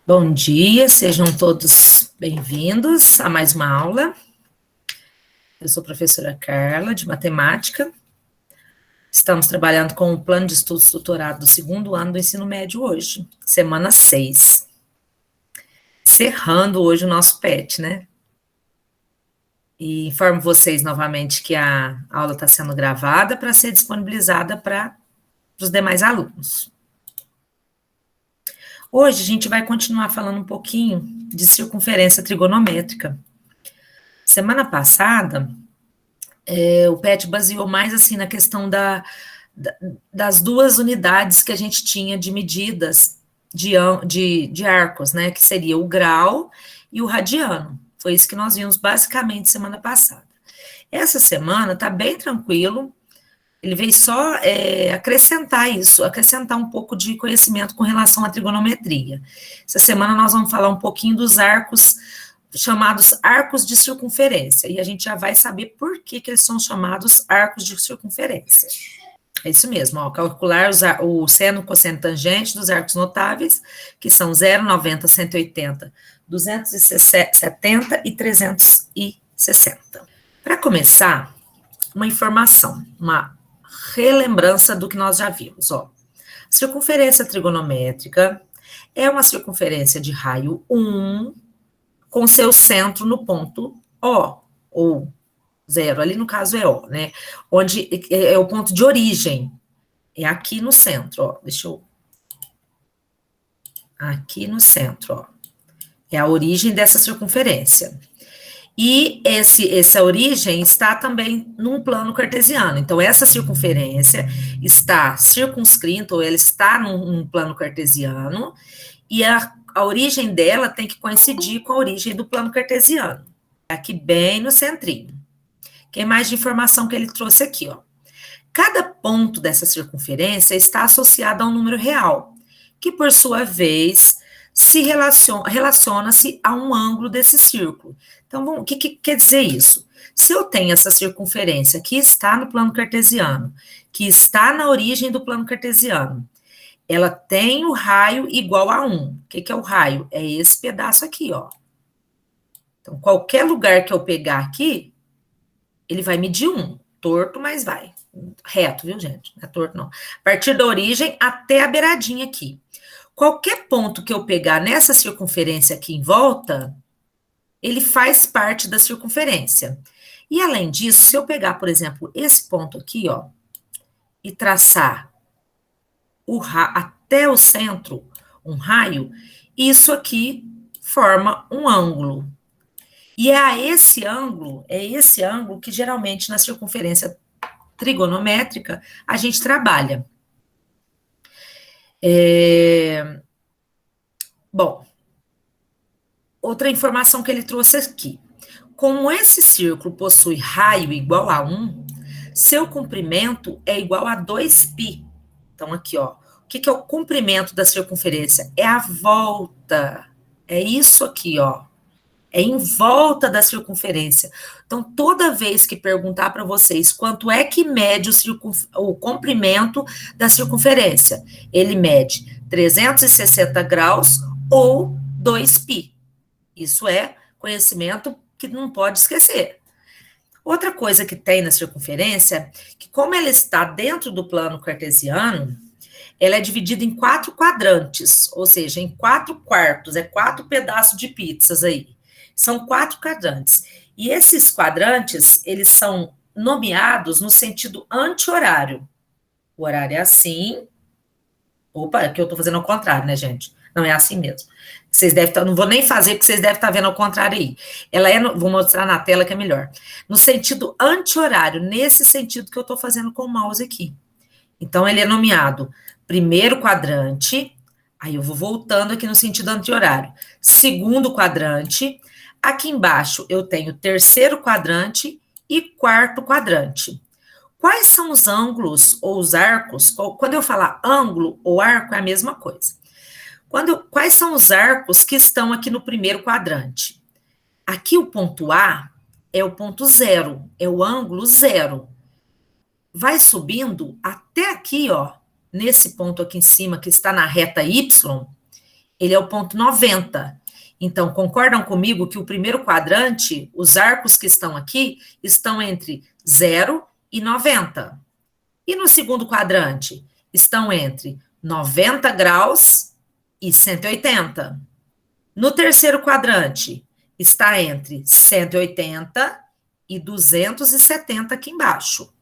Bom dia, sejam todos bem-vindos a mais uma aula. Eu sou a professora Carla, de matemática. Estamos trabalhando com o plano de estudos tutorado do segundo ano do ensino médio hoje, semana 6. Encerrando hoje o nosso PET, né? E informo vocês novamente que a aula está sendo gravada para ser disponibilizada para os demais alunos. Hoje a gente vai continuar falando um pouquinho de circunferência trigonométrica. Semana passada, o PET baseou mais assim na questão das duas unidades que a gente tinha de medidas de arcos, né? Que seria o grau e o radiano. Foi isso que nós vimos basicamente semana passada. Essa semana tá bem tranquilo. Ele veio só acrescentar isso, acrescentar um pouco de conhecimento com relação à trigonometria. Essa semana nós vamos falar um pouquinho dos arcos chamados arcos de circunferência, e a gente já vai saber por que eles são chamados arcos de circunferência. É isso mesmo, ó, calcular o seno, cosseno, tangente dos arcos notáveis, que são 0, 90, 180, 270 e 360. Para começar, uma informação, uma relembrança do que nós já vimos, ó. Circunferência trigonométrica é uma circunferência de raio 1, com seu centro no ponto O, ou 0, ali no caso é O, né? Onde é o ponto de origem. É aqui no centro, ó. Deixa eu. Aqui no centro, ó. É a origem dessa circunferência. E essa origem está também num plano cartesiano. Então, essa circunferência está circunscrita, ou ela está num plano cartesiano, e a origem dela tem que coincidir com a origem do plano cartesiano. Aqui bem no centrinho. Tem mais de informação que ele trouxe aqui, ó. Cada ponto dessa circunferência está associado a um número real, que por sua vez relaciona-se a um ângulo desse círculo. Então, o que quer dizer isso? Se eu tenho essa circunferência que está no plano cartesiano, que está na origem do plano cartesiano, ela tem o raio igual a 1. O que é o raio? É esse pedaço aqui, ó. Então, qualquer lugar que eu pegar aqui, ele vai medir 1. Torto, mas vai. Reto, viu, gente? Não é torto, não. A partir da origem até a beiradinha aqui. Qualquer ponto que eu pegar nessa circunferência aqui em volta, ele faz parte da circunferência. E, além disso, se eu pegar, por exemplo, esse ponto aqui, ó, e traçar até o centro, um raio, isso aqui forma um ângulo. E é esse ângulo que geralmente na circunferência trigonométrica a gente trabalha. Bom, outra informação que ele trouxe aqui. Como esse círculo possui raio igual a 1, seu comprimento é igual a 2π. Então, aqui, ó. O que é o comprimento da circunferência? É a volta. É isso aqui, ó. É em volta da circunferência. Então, toda vez que perguntar para vocês quanto é que mede o comprimento da circunferência, ele mede 360 graus ou 2π. Isso é conhecimento que não pode esquecer. Outra coisa que tem na circunferência, que como ela está dentro do plano cartesiano, ela é dividida em 4 quadrantes, ou seja, em 4 quartos, 4 pedaços de pizzas aí. São 4 quadrantes. E esses quadrantes, eles são nomeados no sentido anti-horário. O horário é assim. Opa, é que eu estou fazendo ao contrário, né, gente? Não, é assim mesmo. Vocês devem estar, não vou nem fazer, porque vocês devem estar vendo ao contrário aí. Ela vou mostrar na tela que é melhor. No sentido anti-horário, nesse sentido que eu estou fazendo com o mouse aqui. Então, ele é nomeado primeiro quadrante, aí eu vou voltando aqui no sentido anti-horário. Segundo quadrante, aqui embaixo eu tenho terceiro quadrante e quarto quadrante. Quais são os ângulos ou os arcos? Quando eu falar ângulo ou arco, é a mesma coisa. Quais são os arcos que estão aqui no primeiro quadrante? Aqui o ponto A é o ponto 0, é o ângulo 0. Vai subindo até aqui, ó, nesse ponto aqui em cima, que está na reta Y, ele é o ponto 90. Então, concordam comigo que o primeiro quadrante, os arcos que estão aqui, estão entre 0 e 90. E no segundo quadrante, estão entre 90 graus e 180. No terceiro quadrante, está entre 180 e 270 aqui embaixo.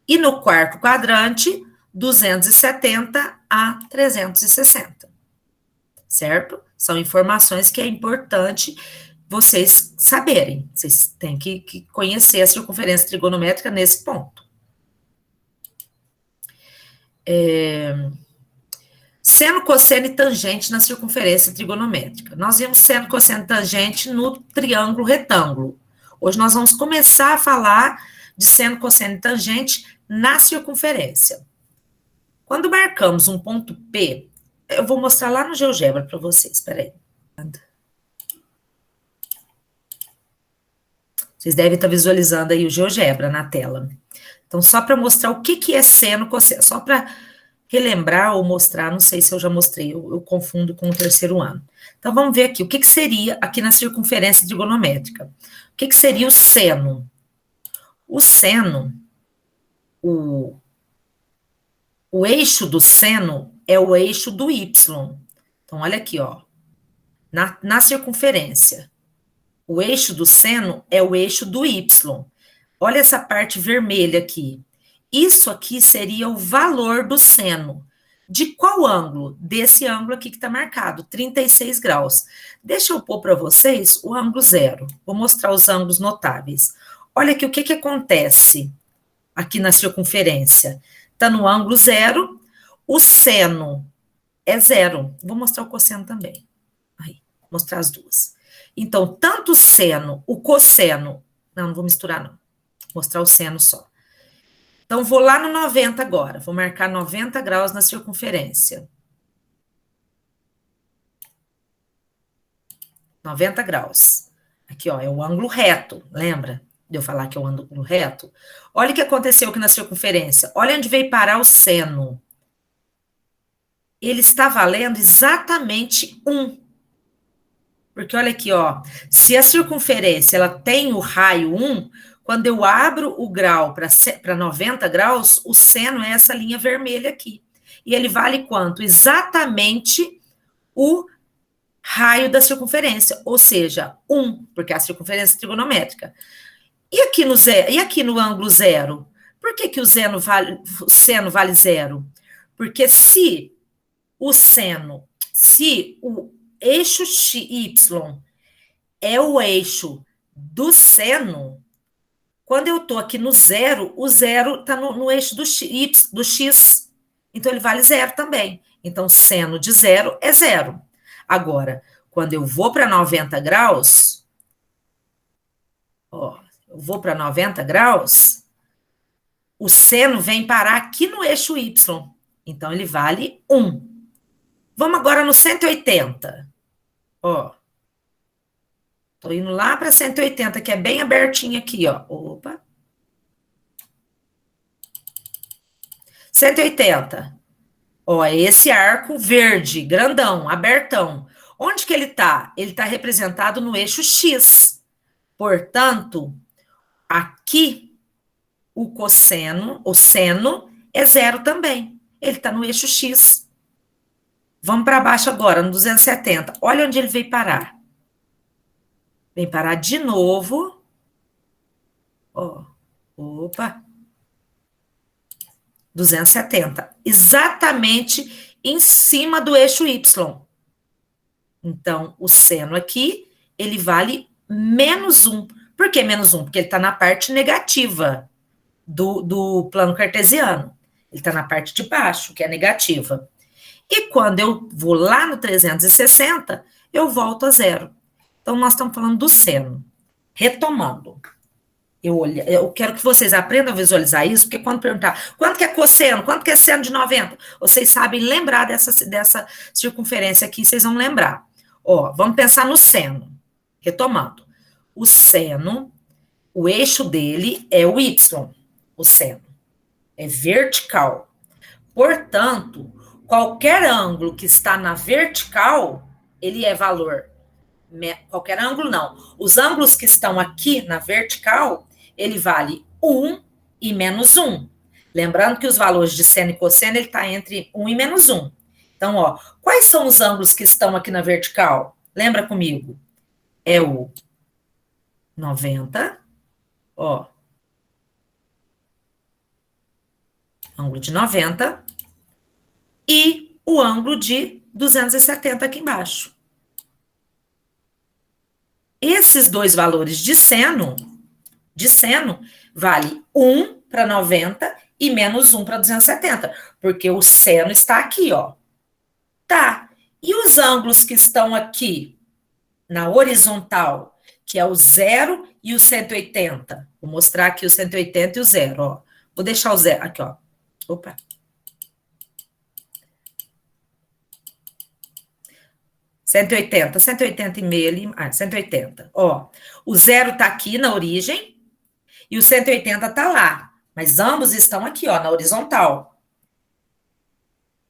E no quarto quadrante, 270 a 360. Certo? São informações que é importante vocês saberem. Vocês têm que conhecer a circunferência trigonométrica nesse ponto. Seno, cosseno e tangente na circunferência trigonométrica. Nós vimos seno, cosseno e tangente no triângulo retângulo. Hoje nós vamos começar a falar de seno, cosseno e tangente na circunferência. Quando marcamos um ponto P, eu vou mostrar lá no GeoGebra para vocês, espera aí. Vocês devem estar visualizando aí o GeoGebra na tela. Então, só para mostrar o que é seno, cosseno, só para relembrar ou mostrar, não sei se eu já mostrei, eu confundo com o terceiro ano. Então, vamos ver aqui, o que seria aqui na circunferência trigonométrica? O que seria o seno? O seno, o eixo do seno é o eixo do y. Então, olha aqui, ó, na circunferência. O eixo do seno é o eixo do y. Olha essa parte vermelha aqui. Isso aqui seria o valor do seno. De qual ângulo? Desse ângulo aqui que está marcado, 36 graus. Deixa eu pôr para vocês o ângulo zero. Vou mostrar os ângulos notáveis. Olha aqui o que acontece aqui na circunferência. Está no ângulo zero, o seno é zero. Vou mostrar o cosseno também. Aí, mostrar as duas. Então, tanto o seno, o cosseno... Não vou misturar, não. Vou mostrar o seno só. Então, vou lá no 90 agora. Vou marcar 90 graus na circunferência. 90 graus. Aqui, ó, é o ângulo reto. Lembra de eu falar que é o ângulo reto? Olha o que aconteceu aqui na circunferência. Olha onde veio parar o seno. Ele está valendo exatamente 1. Porque olha aqui, ó. Se a circunferência ela tem o raio 1... Quando eu abro o grau para 90 graus, o seno é essa linha vermelha aqui. E ele vale quanto? Exatamente o raio da circunferência, ou seja, 1, porque é a circunferência trigonométrica. E aqui no ângulo zero? Por que o seno vale zero? Porque se o eixo y é o eixo do seno, quando eu estou aqui no zero, o zero está no eixo do x. Então, ele vale zero também. Então, seno de zero é zero. Agora, quando eu vou para 90 graus, ó, eu vou para 90 graus, o seno vem parar aqui no eixo y. Então, ele vale 1. Vamos agora no 180. Ó. Estou indo lá para 180, que é bem abertinho aqui, ó. Opa. 180. Ó, é esse arco verde, grandão, abertão. Onde que ele está? Ele está representado no eixo X. Portanto, aqui, o seno é zero também. Ele está no eixo X. Vamos para baixo agora, no 270. Olha onde ele veio parar. Vem parar de novo. Ó, opa. 270. Exatamente em cima do eixo Y. Então, o seno aqui, ele vale menos 1. Por que menos 1? Porque ele está na parte negativa do plano cartesiano. Ele está na parte de baixo, que é negativa. E quando eu vou lá no 360, eu volto a zero. Então, nós estamos falando do seno. Retomando. Eu quero que vocês aprendam a visualizar isso, porque quando perguntar quanto que é cosseno, quanto que é seno de 90, vocês sabem lembrar dessa circunferência aqui, vocês vão lembrar. Ó, vamos pensar no seno. Retomando. O seno, o eixo dele é o Y, o seno. É vertical. Portanto, qualquer ângulo que está na vertical, ele é valor. Qualquer ângulo, não. Os ângulos que estão aqui na vertical, ele vale 1 e menos 1. Lembrando que os valores de seno e cosseno, ele está entre 1 e menos 1. Então, ó, quais são os ângulos que estão aqui na vertical? Lembra comigo? É o 90, ó. Ângulo de 90 e o ângulo de 270 aqui embaixo. Esses dois valores de seno vale 1 para 90 e menos 1 para 270, porque o seno está aqui, ó. Tá. E os ângulos que estão aqui na horizontal, que é o 0 e o 180. Vou mostrar aqui o 180 e o 0, ó. Vou deixar o 0 aqui, ó. Opa. Cento e oitenta e meio ali, 180. Ó, o 0 tá aqui na origem e o 180 tá lá. Mas ambos estão aqui, ó, na horizontal.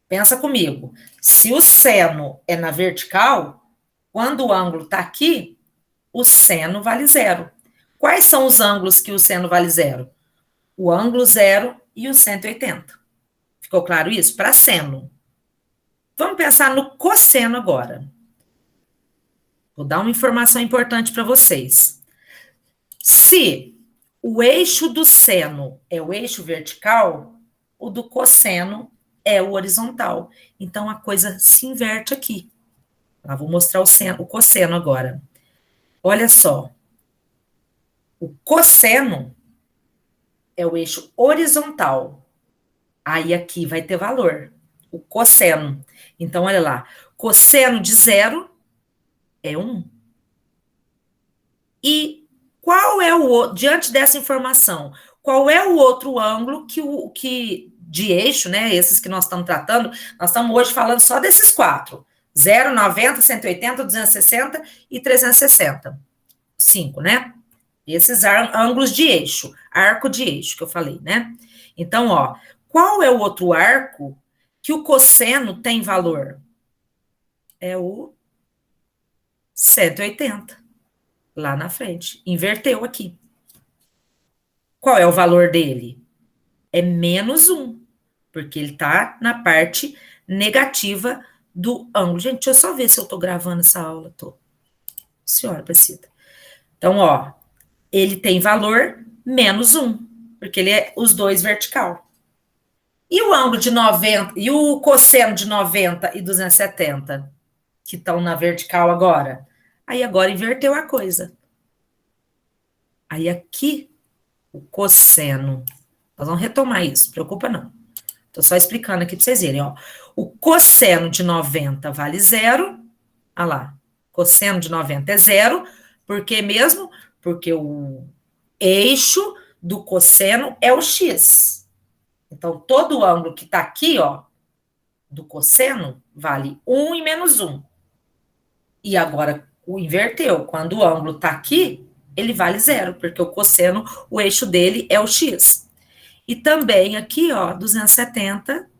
Pensa comigo. Se o seno é na vertical, quando o ângulo tá aqui, o seno vale 0. Quais são os ângulos que o seno vale 0? O ângulo 0 e o 180. Ficou claro isso? Para seno. Vamos pensar no cosseno agora. Vou dar uma informação importante para vocês. Se o eixo do seno é o eixo vertical, o do cosseno é o horizontal. Então, a coisa se inverte aqui. Vou mostrar o cosseno agora. Olha só. O cosseno é o eixo horizontal. Aí aqui vai ter valor. O cosseno. Então, olha lá. Cosseno de 0 é 1. E qual é diante dessa informação, qual é o outro ângulo que de eixo, né? Esses que nós estamos tratando, nós estamos hoje falando só desses 4. 0, 90, 180, 260 e 360. 5, né? Esses ângulos de eixo, arco de eixo que eu falei, né? Então, ó, qual é o outro arco que o cosseno tem valor? É o 180, lá na frente. Inverteu aqui. Qual é o valor dele? É menos 1, porque ele está na parte negativa do ângulo. Gente, deixa eu só ver se eu estou gravando essa aula. Tô. Senhora Aparecida. Então, ó, ele tem valor menos 1, porque ele é os dois vertical. E o ângulo de 90, e o cosseno de 90 e 270, que estão na vertical agora? Aí agora inverteu a coisa. Aí aqui, o cosseno. Nós vamos retomar isso, não preocupa não. Estou só explicando aqui para vocês verem, ó. O cosseno de 90 vale 0. Olha lá. Cosseno de 90 é 0. Por que mesmo? Porque o eixo do cosseno é o x. Então, todo o ângulo que está aqui, ó, do cosseno, vale 1 e menos 1. E agora, o inverteu. Quando o ângulo está aqui, ele vale 0, porque o cosseno, o eixo dele é o x. E também aqui, ó, 270,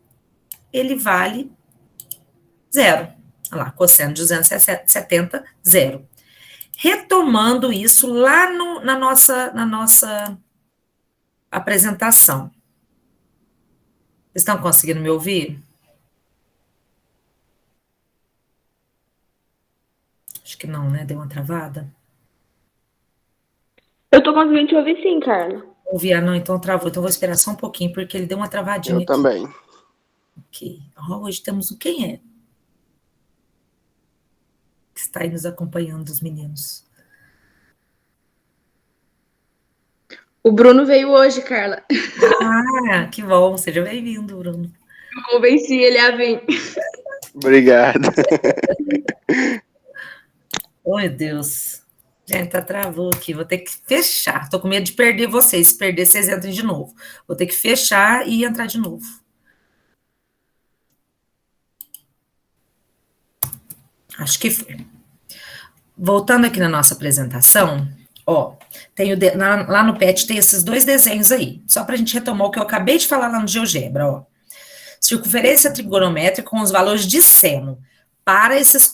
ele vale 0. Olha lá, cosseno de 270, 0. Retomando isso lá na nossa apresentação. Vocês estão conseguindo me ouvir? Acho que não, né? Deu uma travada. Eu tô conseguindo te ouvir sim, Carla. Ouvi, não, então travou. Então vou esperar só um pouquinho, porque ele deu uma travadinha aqui. Eu também. Ok. Hoje temos o quem é? Que está aí nos acompanhando, os meninos. O Bruno veio hoje, Carla. Ah, que bom. Seja bem-vindo, Bruno. Eu convenci ele a vir. Obrigado. Oh, meu Deus. Gente, travou aqui. Vou ter que fechar. Tô com medo de perder vocês. Se perder, vocês entrem de novo. Vou ter que fechar e entrar de novo. Acho que foi. Voltando aqui na nossa apresentação, ó, lá no PET tem esses dois desenhos aí, só para a gente retomar o que eu acabei de falar lá no GeoGebra, ó. circunferência trigonométrica com os valores de seno para esses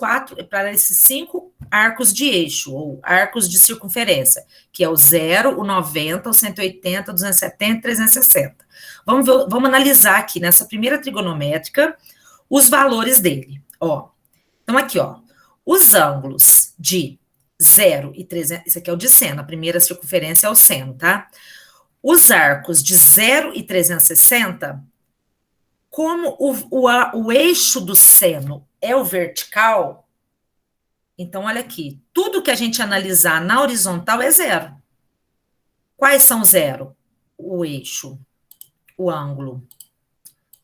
5 arcos de eixo, ou arcos de circunferência, que é o 0, o 90, o 180, o 270 e 360. Vamos analisar aqui, nessa primeira trigonométrica, os valores dele. Ó, então, aqui, ó, os ângulos de 0 e 300, isso aqui é o de seno, a primeira circunferência é o seno, tá? Os arcos de 0 e 360, como o eixo do seno é o vertical, então, olha aqui, tudo que a gente analisar na horizontal é 0. Quais são 0? O eixo, o ângulo.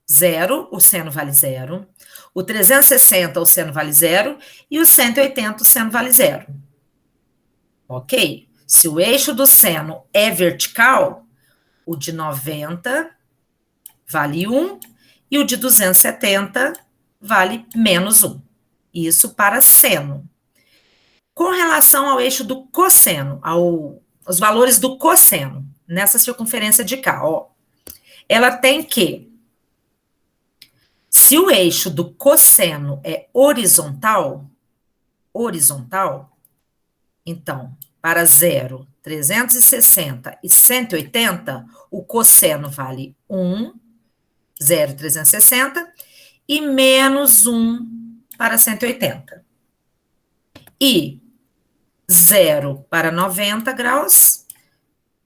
0, o seno vale 0. O 360, o seno vale 0. E o 180, o seno vale 0. Ok? Se o eixo do seno é vertical, o de 90 vale 1 e o de 270 vale menos 1. Isso para seno. Com relação ao eixo do cosseno, os valores do cosseno, nessa circunferência de cá, ó, ela tem que, se o eixo do cosseno é horizontal, então, para 0, 360 e 180, o cosseno vale 1, 0, 360, e menos 1 para 180. E 0 para 90 graus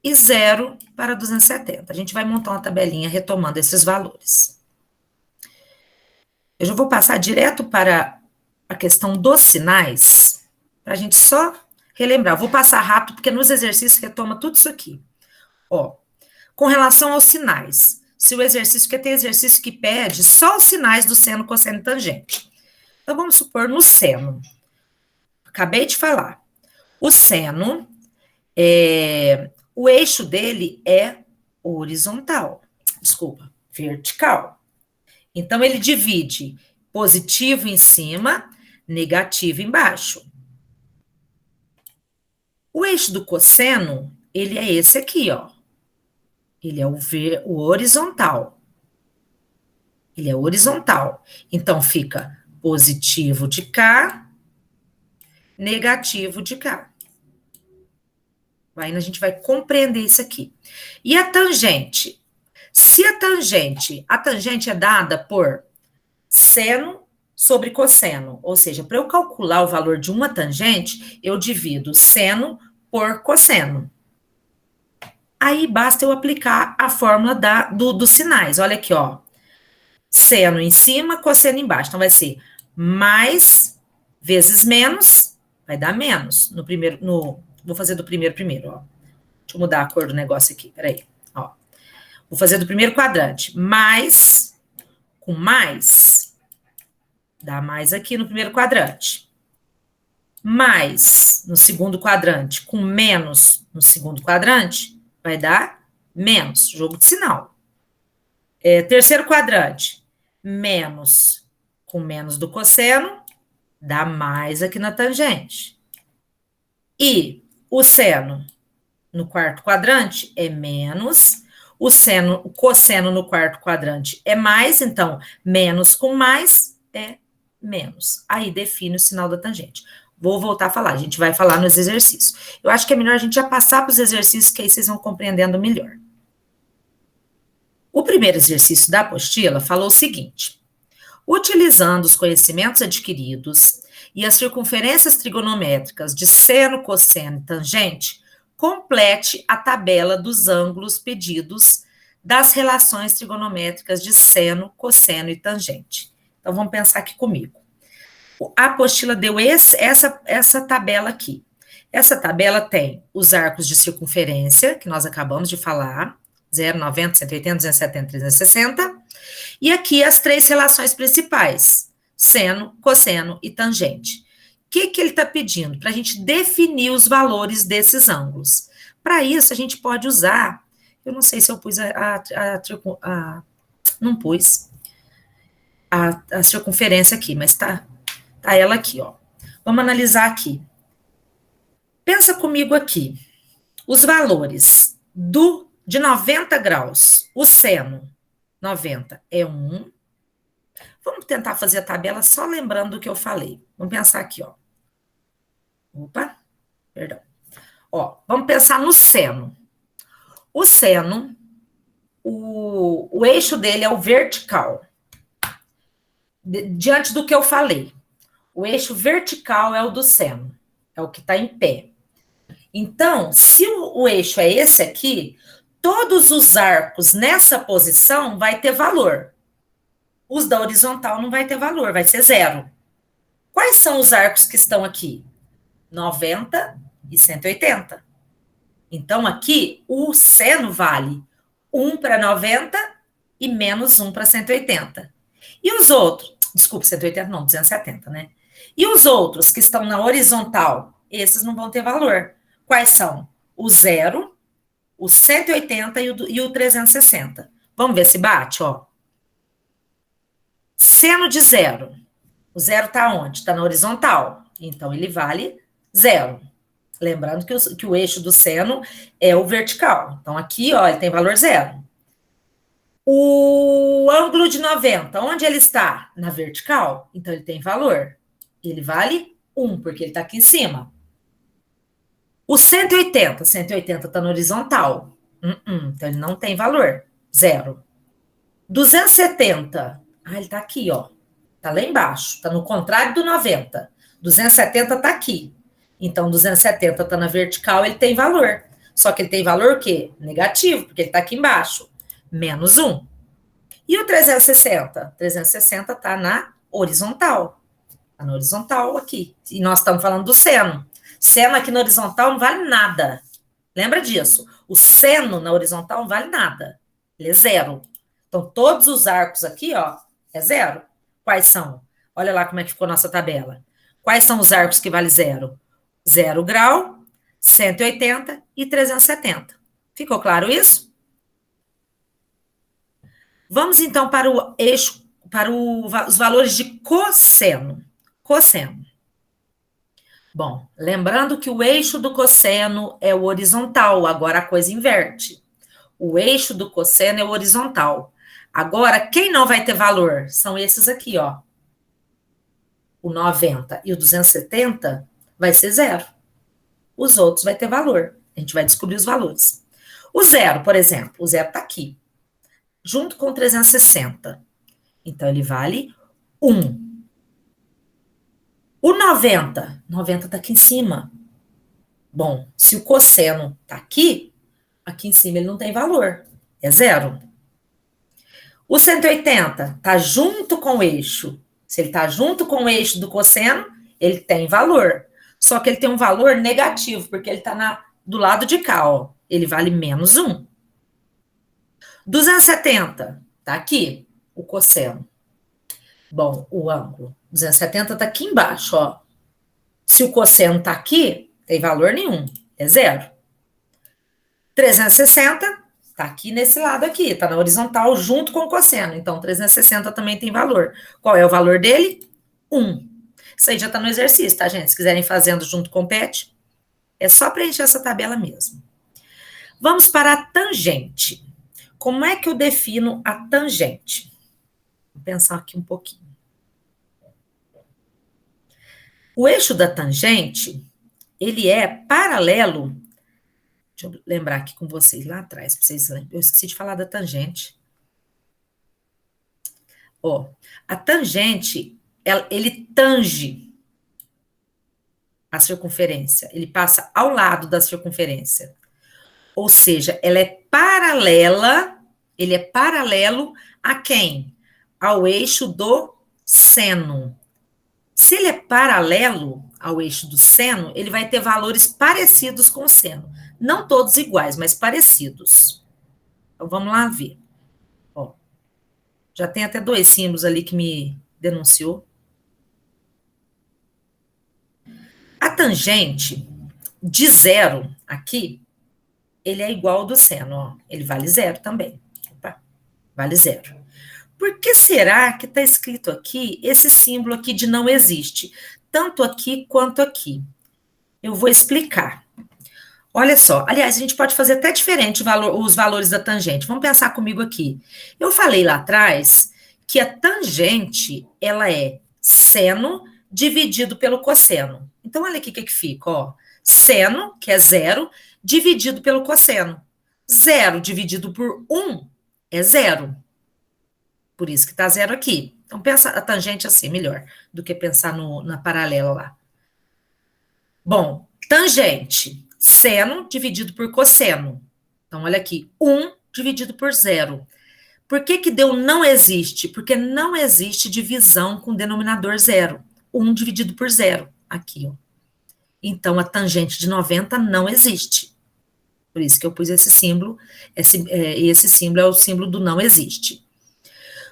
e 0 para 270. A gente vai montar uma tabelinha retomando esses valores. Eu já vou passar direto para a questão dos sinais, para a gente só relembrar. Eu vou passar rápido, porque nos exercícios retoma tudo isso aqui. Ó, com relação aos sinais, se o exercício, porque tem exercício que pede só os sinais do seno, cosseno e tangente. Então, vamos supor no seno. Acabei de falar. O seno, o eixo dele é horizontal. Desculpa, vertical. Então, ele divide positivo em cima, negativo embaixo. O eixo do cosseno, ele é esse aqui, ó. Ele é o horizontal. Ele é horizontal. Então, fica positivo de cá, negativo de cá. Aí a gente vai compreender isso aqui. E a tangente? Se a tangente é dada por seno sobre cosseno, ou seja, para eu calcular o valor de uma tangente, eu divido seno por cosseno. Aí basta eu aplicar a fórmula dos sinais. Olha aqui, ó. Seno em cima, cosseno embaixo. Então, vai ser mais vezes menos, vai dar menos. Vou fazer do primeiro, ó. Deixa eu mudar a cor do negócio aqui, peraí. Ó. Vou fazer do primeiro quadrante. Mais, com mais, dá mais aqui no primeiro quadrante. Mais no segundo quadrante, com menos no segundo quadrante, vai dar menos. Jogo de sinal. Terceiro quadrante, menos com menos do cosseno, dá mais aqui na tangente. E o seno no quarto quadrante é menos, o cosseno no quarto quadrante é mais, então, menos com mais é menos. Aí define o sinal da tangente. Vou voltar a falar, a gente vai falar nos exercícios. Eu acho que é melhor a gente já passar para os exercícios, que aí vocês vão compreendendo melhor. O primeiro exercício da apostila falou o seguinte: utilizando os conhecimentos adquiridos e as circunferências trigonométricas de seno, cosseno e tangente, complete a tabela dos ângulos pedidos das relações trigonométricas de seno, cosseno e tangente. Então, vamos pensar aqui comigo. A apostila deu essa tabela aqui. Essa tabela tem os arcos de circunferência, que nós acabamos de falar, 0, 90, 180, 270, 360, e aqui as 3 relações principais, seno, cosseno e tangente. O que ele está pedindo? Para a gente definir os valores desses ângulos. Para isso, a gente pode usar, eu não sei se eu pus não pus a circunferência aqui, mas tá ela aqui, ó. Vamos analisar aqui. Pensa comigo aqui. Os valores de 90 graus, o seno 90 é 1, Vamos tentar fazer a tabela só lembrando do que eu falei. Vamos pensar aqui, ó. Opa, perdão. Ó, vamos pensar no seno. O seno, o eixo dele é o vertical. Diante do que eu falei. O eixo vertical é o do seno. É o que está em pé. Então, se o eixo é esse aqui, todos os arcos nessa posição vai ter valor. Os da horizontal não vai ter valor, vai ser 0. Quais são os arcos que estão aqui? 90 e 180. Então, aqui, o seno vale 1 para 90 e menos 1 para 180. E os outros? Desculpa, 180 não, 270, né? E os outros que estão na horizontal? Esses não vão ter valor. Quais são? O 0, o 180 e o 360. Vamos ver se bate, ó. Seno de 0. O 0 está onde? Está na horizontal. Então, ele vale 0. Lembrando que o eixo do seno é o vertical. Então, aqui, ó, ele tem valor 0. O ângulo de 90, onde ele está? Na vertical. Então, ele tem valor. Ele vale 1, porque ele está aqui em cima. O 180 está no horizontal. Então, ele não tem valor. 0. 270, ele está aqui, ó. Está lá embaixo. Está no contrário do 90. 270 está aqui. Então, 270 está na vertical, ele tem valor. Só que ele tem valor o quê? Negativo, porque ele está aqui embaixo. Menos 1. E o 360? 360 está na horizontal. Está na horizontal aqui. E nós estamos falando do seno. Seno aqui na horizontal não vale nada. Lembra disso? O seno na horizontal não vale nada. Ele é 0. Então, todos os arcos aqui, ó, é 0. Quais são? Olha lá como é que ficou a nossa tabela. Quais são os arcos que vale 0? 0 grau, 180 e 370. Ficou claro isso? Vamos, então, para o eixo, para os valores de cosseno. Cosseno. Bom, lembrando que o eixo do cosseno é o horizontal, agora a coisa inverte. O eixo do cosseno é o horizontal. Agora, quem não vai ter valor? São esses aqui, ó. O 90 e o 270 vai ser 0. Os outros vai ter valor. A gente vai descobrir os valores. O 0, por exemplo, o 0 está aqui, junto com o 360. Então, ele vale 1. O 90 está aqui em cima. Bom, se o cosseno está aqui em cima ele não tem valor. É 0. O 180 está junto com o eixo. Se ele está junto com o eixo do cosseno, ele tem valor. Só que ele tem um valor negativo, porque ele está do lado de cá, ó. Ele vale menos 1. 270 está aqui, o cosseno. Bom, o ângulo. 270 está aqui embaixo, ó. Se o cosseno está aqui, tem valor nenhum. É 0. 360 está aqui nesse lado aqui, está na horizontal junto com o cosseno. Então, 360 também tem valor. Qual é o valor dele? 1. Isso aí já está no exercício, tá, gente? Se quiserem fazendo junto com o PET, é só preencher essa tabela mesmo. Vamos para a tangente. Como é que eu defino a tangente? Vou pensar aqui um pouquinho. O eixo da tangente, ele é paralelo. Deixa eu lembrar aqui com vocês lá atrás, para vocês lembrarem. Eu esqueci de falar da tangente. Ó, a tangente, ele tange a circunferência. Ele passa ao lado da circunferência. Ou seja, ela é paralela, ele é paralelo a quem? Ao eixo do seno. Se ele é paralelo ao eixo do seno, ele vai ter valores parecidos com o seno. Não todos iguais, mas parecidos. Então, vamos lá ver. Ó, já tem até 2 símbolos ali que me denunciou. A tangente de 0 aqui, ele é igual ao do seno, ó. Ele vale 0 também. Opa, vale 0. Por que será que está escrito aqui esse símbolo aqui de não existe? Tanto aqui quanto aqui. Eu vou explicar. Olha só, aliás, a gente pode fazer até diferente os valores da tangente. Vamos pensar comigo aqui. Eu falei lá atrás que a tangente, ela é seno dividido pelo cosseno. Então, olha aqui o que fica, ó. Seno, que é 0, dividido pelo cosseno. 0 dividido por 1 é 0. Por isso que tá 0 aqui. Então, pensa a tangente assim, melhor, do que pensar na paralela lá. Bom, tangente, seno dividido por cosseno. Então, olha aqui, 1 dividido por 0. Por que que deu não existe? Porque não existe divisão com denominador 0. 1 dividido por 0, aqui, ó. Então, a tangente de 90 não existe. Por isso que eu pus esse símbolo. Esse símbolo é o símbolo do não existe.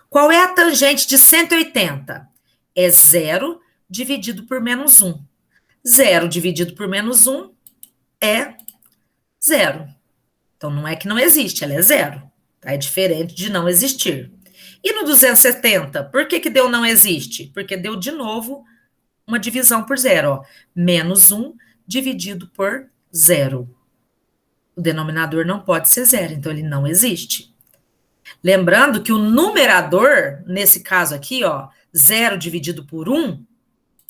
Qual é a tangente de 180? É 0 dividido por menos 1. 0 dividido por menos 1 é 0. Então, não é que não existe, ela é 0. Tá? É diferente de não existir. E no 270, por que que deu não existe? Porque deu de novo uma divisão por 0. Ó. Menos 1 dividido por 0. O denominador não pode ser 0, então ele não existe. Lembrando que o numerador, nesse caso aqui, ó, 0 dividido por 1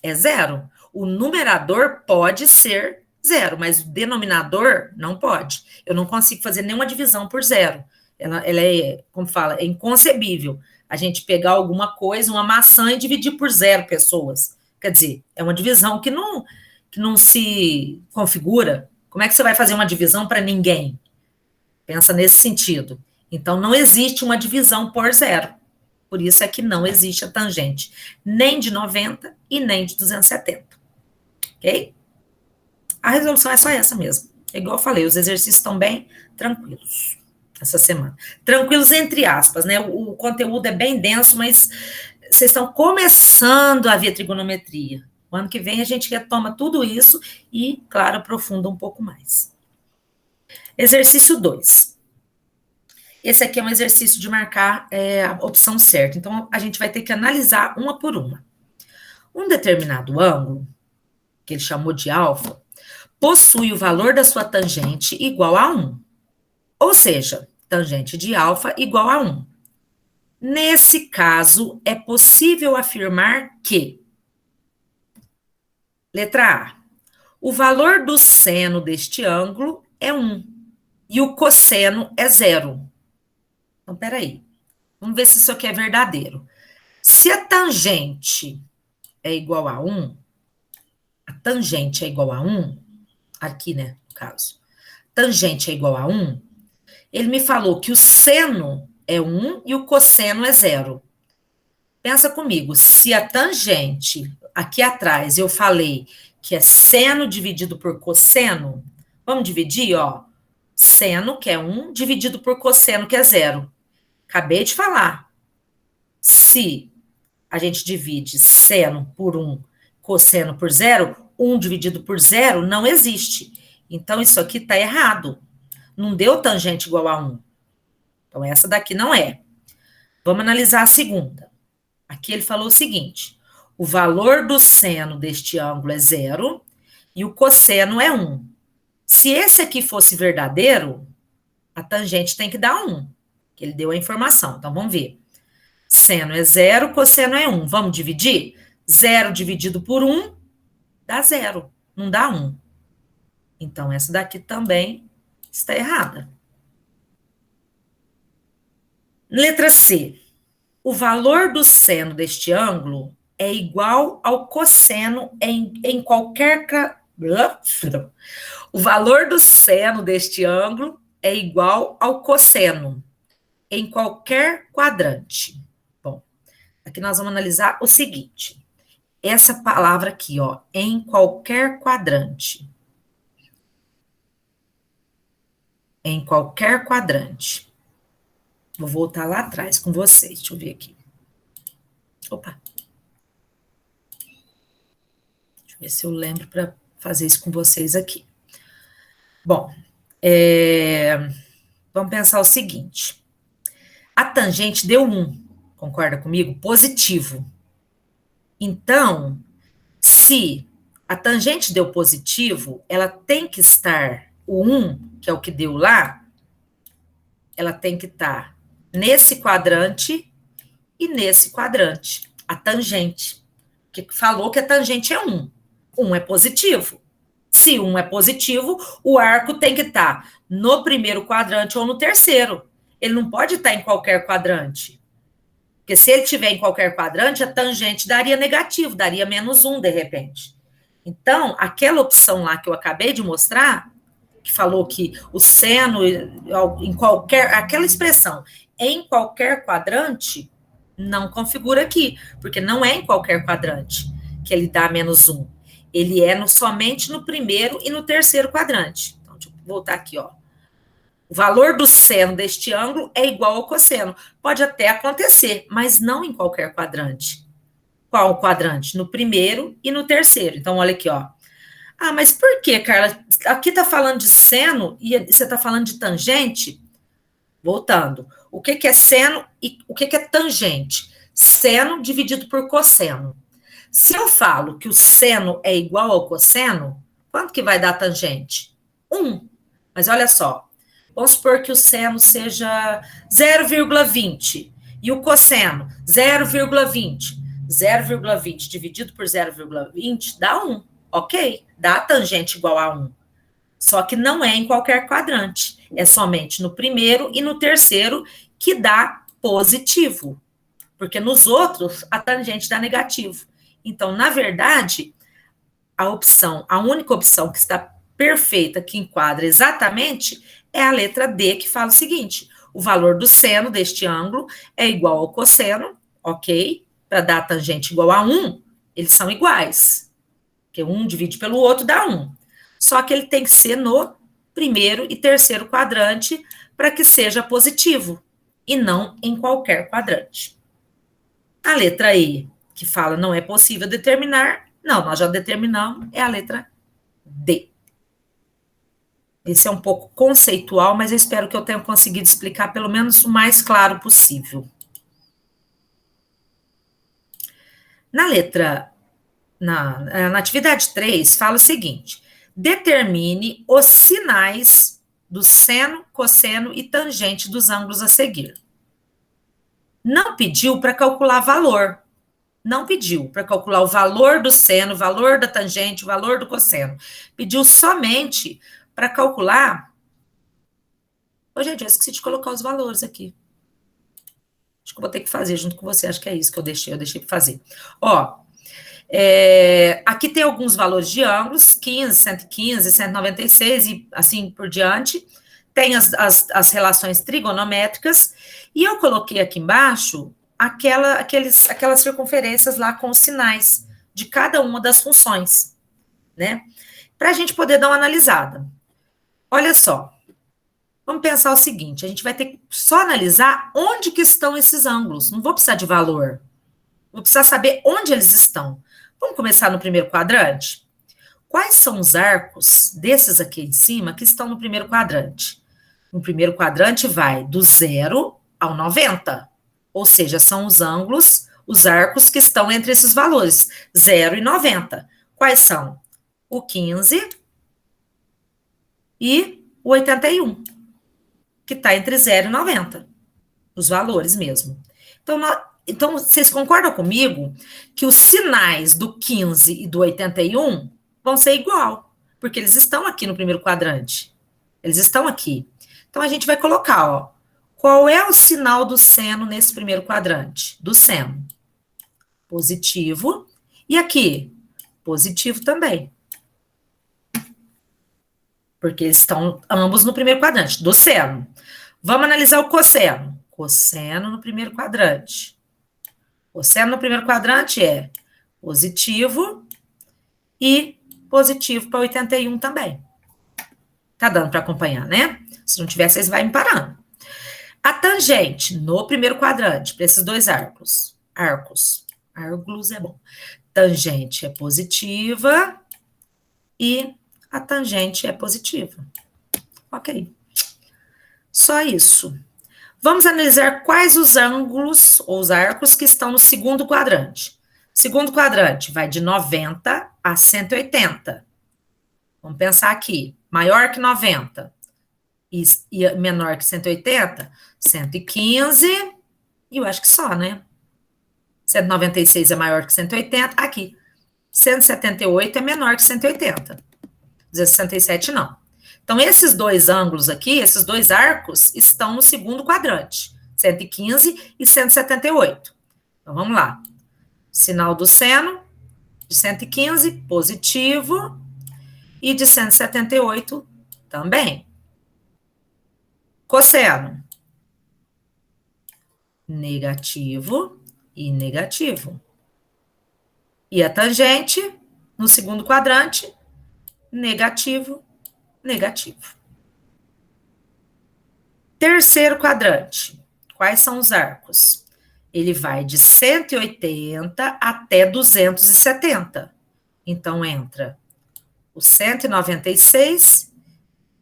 é 0. O numerador pode ser 0, mas o denominador não pode. Eu não consigo fazer nenhuma divisão por 0. Ela é, como fala, é inconcebível a gente pegar alguma coisa, uma maçã, e dividir por 0 pessoas. Quer dizer, é uma divisão que não se configura. Como é que você vai fazer uma divisão para ninguém? Pensa nesse sentido. Então, não existe uma divisão por 0. Por isso é que não existe a tangente nem de 90 e nem de 270. Ok? A resolução é só essa mesmo. É igual eu falei, os exercícios estão bem tranquilos essa semana. Tranquilos entre aspas, né? O conteúdo é bem denso, mas vocês estão começando a ver trigonometria. O ano que vem a gente retoma tudo isso e, claro, aprofunda um pouco mais. Exercício 2. Esse aqui é um exercício de marcar a opção certa. Então, a gente vai ter que analisar uma por uma. Um determinado ângulo, que ele chamou de alfa, possui o valor da sua tangente igual a 1. Ou seja, tangente de alfa igual a 1. Nesse caso, é possível afirmar que, letra A, o valor do seno deste ângulo é 1 e o cosseno é 0. Então, peraí. Vamos ver se isso aqui é verdadeiro. Se a tangente é igual a 1, a tangente é igual a 1, aqui, né, no caso, tangente é igual a 1, ele me falou que o seno é 1 e o cosseno é 0. Pensa comigo, se a tangente, aqui atrás, eu falei que é seno dividido por cosseno, vamos dividir, ó, seno, que é 1, dividido por cosseno, que é 0. Acabei de falar. Se a gente divide seno por 1, cosseno por 0, 1 dividido por 0 não existe. Então, isso aqui está errado. Não deu tangente igual a 1. Então, essa daqui não é. Vamos analisar a segunda. Aqui ele falou o seguinte, o valor do seno deste ângulo é 0 e o cosseno é 1. Se esse aqui fosse verdadeiro, a tangente tem que dar 1, que ele deu a informação. Então, vamos ver. Seno é 0, cosseno é 1. Vamos dividir? 0 dividido por 1 dá 0, não dá 1. Então, essa daqui também está errada. Letra C. O valor do seno deste ângulo é igual ao cosseno em qualquer... O valor do seno deste ângulo é igual ao cosseno em qualquer quadrante. Bom, aqui nós vamos analisar o seguinte. Essa palavra aqui, ó, em qualquer quadrante. Em qualquer quadrante. Vou voltar lá atrás com vocês. Deixa eu ver aqui. Opa. Deixa eu ver se eu lembro para fazer isso com vocês aqui. Bom, vamos pensar o seguinte. A tangente deu 1, concorda comigo? Positivo. Então, se a tangente deu positivo, ela tem que estar, o 1, que é o que deu lá, ela tem que estar nesse quadrante e nesse quadrante, a tangente. Que falou que a tangente é 1. 1 é positivo. Se 1 é positivo, o arco tem que estar no primeiro quadrante ou no terceiro. Ele não pode estar em qualquer quadrante. Porque se ele estiver em qualquer quadrante, a tangente daria negativo, daria -1 de repente. Então, aquela opção lá que eu acabei de mostrar, que falou que o seno em qualquer, aquela expressão em qualquer quadrante, não configura aqui, porque não é em qualquer quadrante que ele dá -1. Ele é somente no primeiro e no terceiro quadrante. Então, deixa eu voltar aqui, ó. O valor do seno deste ângulo é igual ao cosseno. Pode até acontecer, mas não em qualquer quadrante. Qual quadrante? No primeiro e no terceiro. Então, olha aqui, ó. Ah, mas por que, Carla? Aqui está falando de seno e você está falando de tangente? Voltando. O que é seno e o que é tangente? Seno dividido por cosseno. Se eu falo que o seno é igual ao cosseno, quanto que vai dar a tangente? 1. Mas olha só. Vamos supor que o seno seja 0,20 e o cosseno 0,20. 0,20 dividido por 0,20 dá 1. Ok, dá a tangente igual a 1. Só que não é em qualquer quadrante. É somente no primeiro e no terceiro que dá positivo. Porque nos outros, a tangente dá negativo. Então, na verdade, a única opção que está perfeita, que enquadra exatamente, é a letra D, que fala o seguinte: o valor do seno deste ângulo é igual ao cosseno, ok? Para dar a tangente igual a 1, eles são iguais. Porque um divide pelo outro dá 1. Só que ele tem que ser no primeiro e terceiro quadrante para que seja positivo, e não em qualquer quadrante. A letra E, que fala não é possível determinar, não, nós já determinamos, é a letra D. Esse é um pouco conceitual, mas eu espero que eu tenha conseguido explicar pelo menos o mais claro possível. Na letra, na atividade 3, fala o seguinte: determine os sinais do seno, cosseno e tangente dos ângulos a seguir. Não pediu para calcular valor. Não pediu para calcular o valor do seno, o valor da tangente, o valor do cosseno. Pediu somente para calcular. Ô, gente, eu esqueci de colocar os valores aqui. Acho que eu vou ter que fazer junto com você. Acho que é isso que eu deixei para fazer. Ó, aqui tem alguns valores de ângulos: 15, 115, 196 e assim por diante. Tem as relações trigonométricas. E eu coloquei aqui embaixo aquelas circunferências lá com os sinais de cada uma das funções, né? Para a gente poder dar uma analisada. Olha só, vamos pensar o seguinte: a gente vai ter que só analisar onde que estão esses ângulos. Não vou precisar de valor. Vou precisar saber onde eles estão. Vamos começar no primeiro quadrante? Quais são os arcos desses aqui em cima que estão no primeiro quadrante? No primeiro quadrante vai do 0 ao 90. Ou seja, são os ângulos, os arcos que estão entre esses valores, 0 e 90. Quais são? O 15 e o 81, que está entre 0 e 90, os valores mesmo. Então, vocês concordam comigo que os sinais do 15 e do 81 vão ser igual, porque eles estão aqui no primeiro quadrante. Eles estão aqui. Então, a gente vai colocar, ó, qual é o sinal do seno nesse primeiro quadrante? Do seno. Positivo. E aqui? Positivo também. Porque eles estão ambos no primeiro quadrante, do seno. Vamos analisar o cosseno. Cosseno no primeiro quadrante. Cosseno no primeiro quadrante é positivo e positivo para 81 também. Tá dando para acompanhar, né? Se não tiver, vocês vão me parando. A tangente no primeiro quadrante, para esses dois arcos. Árgulos é bom. Tangente é positiva e a tangente é positiva. Ok. Só isso. Vamos analisar quais os ângulos ou os arcos que estão no segundo quadrante. Segundo quadrante vai de 90 a 180. Vamos pensar aqui. Maior que 90 e menor que 180, 115, e eu acho que só, né? 196 é maior que 180. Aqui, 178 é menor que 180. 267 não. Então, esses dois ângulos aqui, esses dois arcos, estão no segundo quadrante. 115 e 178. Então, vamos lá. Sinal do seno de 115, positivo. E de 178, também. Cosseno. Negativo e negativo. E a tangente, no segundo quadrante, negativo, negativo. Terceiro quadrante. Quais são os arcos? Ele vai de 180 até 270. Então, entra o 196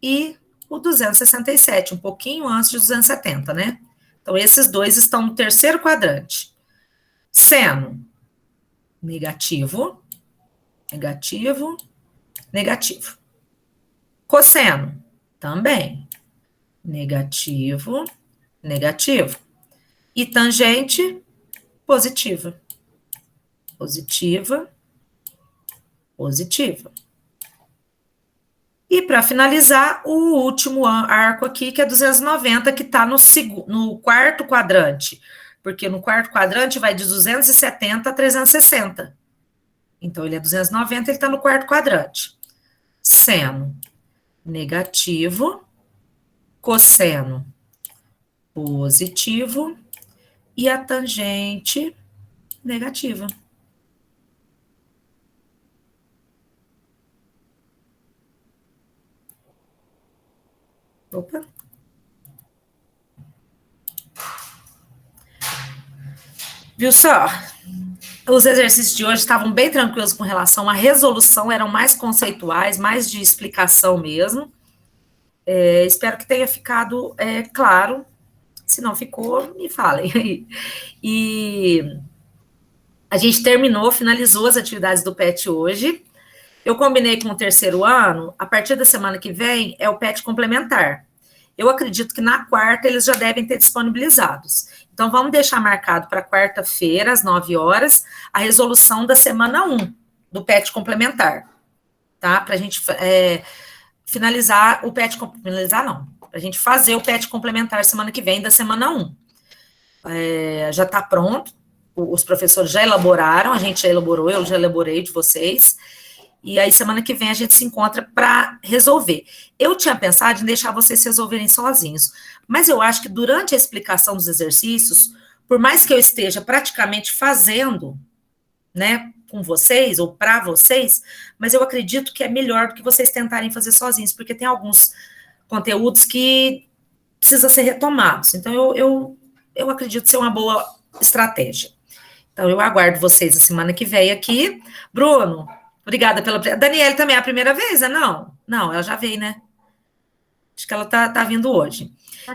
e o 267, um pouquinho antes de 270, né? Então, esses dois estão no terceiro quadrante. Seno, negativo, negativo, negativo. Cosseno, também, negativo, negativo. E tangente, positiva, positiva, positiva. E para finalizar, o último arco aqui, que é 290, que está no quarto quadrante. Porque no quarto quadrante vai de 270 a 360. Então, ele é 290, ele está no quarto quadrante. Seno, negativo. Cosseno, positivo. E a tangente, negativa. Opa. Viu só? Os exercícios de hoje estavam bem tranquilos com relação à resolução, eram mais conceituais, mais de explicação mesmo. Espero que tenha ficado claro. Se não ficou, me falem aí. E a gente finalizou as atividades do PET hoje. Eu combinei com o terceiro ano, a partir da semana que vem, é o PET complementar. Eu acredito que na quarta eles já devem ter disponibilizados. Então, vamos deixar marcado para quarta-feira, às 9 horas, a resolução da semana 1 do PET complementar. Tá? Para a gente finalizar o PET complementar, não. Para a gente fazer o PET complementar semana que vem, da semana 1. Já está pronto, os professores já elaboraram, a gente já elaborou, eu já elaborei de vocês. E aí, semana que vem, a gente se encontra para resolver. Eu tinha pensado em deixar vocês resolverem sozinhos, mas eu acho que durante a explicação dos exercícios, por mais que eu esteja praticamente fazendo, né, com vocês ou para vocês, mas eu acredito que é melhor do que vocês tentarem fazer sozinhos, porque tem alguns conteúdos que precisam ser retomados. Então, eu acredito ser uma boa estratégia. Então, eu aguardo vocês a semana que vem aqui. Bruno, obrigada pela... Daniele também é a primeira vez, né? Não, ela já veio, né? Acho que ela tá vindo hoje.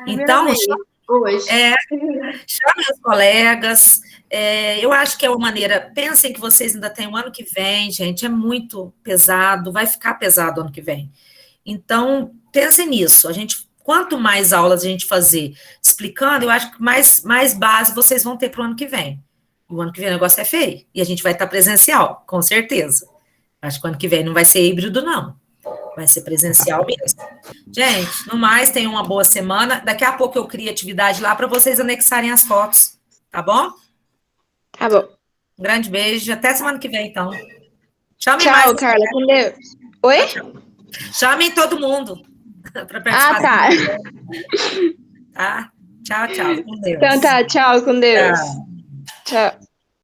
Então, hoje. Chame os colegas. Eu acho que é uma maneira... Pensem que vocês ainda têm o ano que vem, gente. É muito pesado. Vai ficar pesado ano que vem. Então, pensem nisso. Quanto mais aulas a gente fazer explicando, eu acho que mais base vocês vão ter para o ano que vem. E o ano que vem o negócio é feio. E a gente vai estar presencial, com certeza. Acho que o ano que vem não vai ser híbrido, não. Vai ser presencial mesmo. Gente, no mais, tenham uma boa semana. Daqui a pouco eu crio atividade lá para vocês anexarem as fotos. Tá bom? Tá bom. Um grande beijo. Até semana que vem, então. Tchau, Carla. Com Deus. Oi? Chamem todo mundo para participar. Ah, tá. Tá? Tchau, com Deus. Então tá, tchau, com Deus. Tchau.